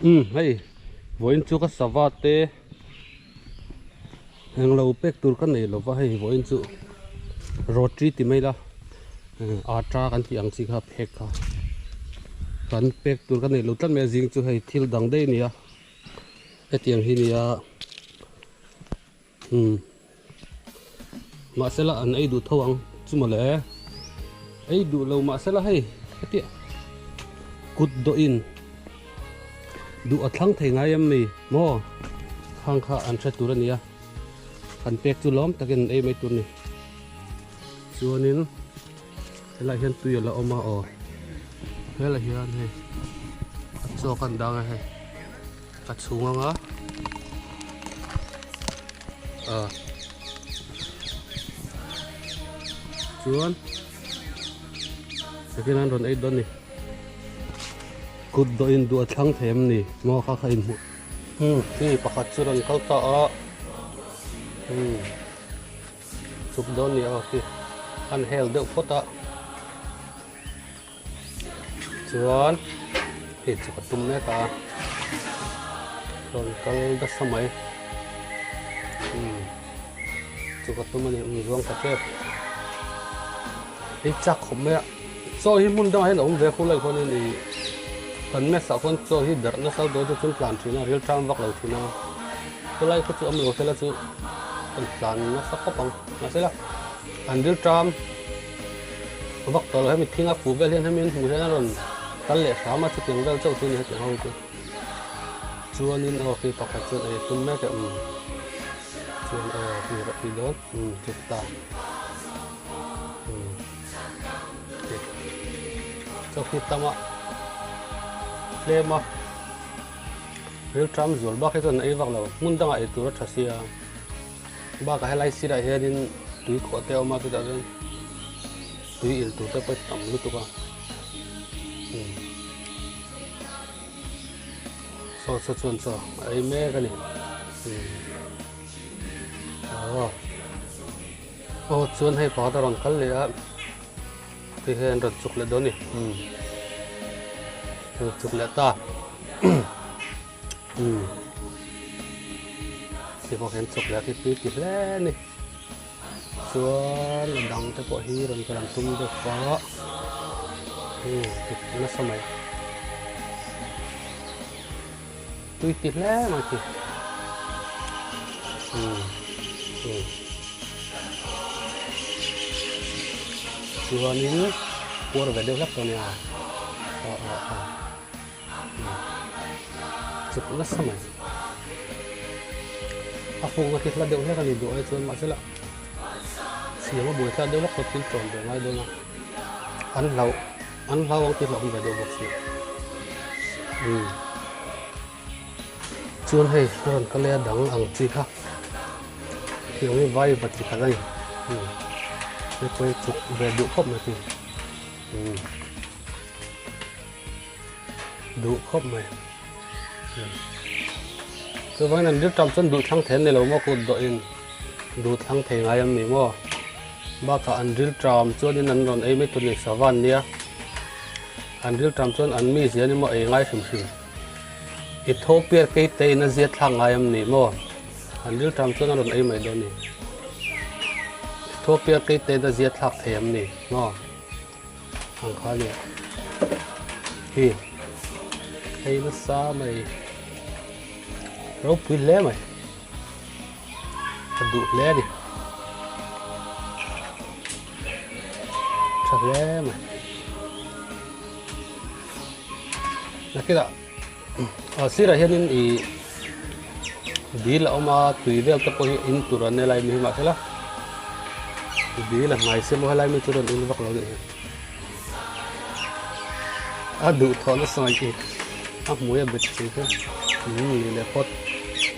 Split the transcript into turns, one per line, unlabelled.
Hey, voin chu ka savate hang lo pek tur kan nei lo wa hei voin chu rotri ti mai la atra kan ti ang chi kha phek kha kan pek tur kan nei lo tlan me jing chu hei thil dang dei nia etiang hi nia ma sela an ei du thawang chu ma le ei du lo ma sela hei ati kut do in du athlang thei ngai am mi mo khang kha an tha tur ania kan pek chu lom takin ei mai tur ni chuanin la hian tuya la oma o hela hian he cho kan dang he ka chunga nga chuan takin an ron ei don ni kut do in du athlang them ni mo kha kha in mu ti pakhat chu ron kal ta a chuk don ni a ki an hel deuh phota chuan hi chu ka tum me ka ron kal da samai chu ka tum ni ruang ka te hi chak khom me so hi mun dang hen ong ve khu lai khon ni kan me sa kon so hi dar na sa do chu plan thina real tram wak lo thina to lai khu chu am lo thela chu kan plan na sa ko pang na sela an real tram vak to lo he thinga fu vel hen min mu na ron kal le sa ma chu ting vel chau chu ni he ho chu chuanin o ki pakhat chu ai tum me ka chuan ki ra ki do chuk ta cho khi tama lema real tram zol ba khaiton ei wak lo mun danga e tur thasia ba ka helai sira he din tui ko te ma tu da den tui il tu te pa tam lu tu ka so chon so ai me ka ni chuan hei pa ta ron kal le a ti hen ron chuk le do ni chuk le ta thì có khen chụp là cái tí lên này xuống là đóng tới bộ hi rồi làm tung được có nó sao mày tuy tí lên mà chị xuống ní qua về đâu lắm rồi nè chụp nó sao mày aku ngerti lah dia kan itu itu masalah siapa buat lah dia kau tilton dia ngai dia an lau orang tilok dia dia buat sih cuman hei orang kalian dang ang cika yang ini baik buat kita kan ini kau cuk berduk kop nanti duk kop mày tôi vẫn đang trong chân đủ thăng thế này là mà cô đội đủ thăng thế ngay em mình mà ba cả anh drill tram cho nên anh còn ấy mấy tuần này sáu văn nhá anh drill tram cho anh mi gì nhưng mà ấy ngay sum Ethiopia cái tây nó giết thằng ngay em mình mà anh drill tram cho nó còn ấy mấy đó này Ethiopia cái tây nó giết thằng thế em mình mà thằng khác này thì hay nó xa mày rau pui le mày đủ le đi thật le mày là cái đó xí ra hiện in đi là ông mà tùy về tập có in tụi nó này lại mình mà thế là đi là ngày xưa mua lại mình tụi nó in vắt lâu rồi đủ thọ nó xong rồi muối bị chết thôi, những người này pot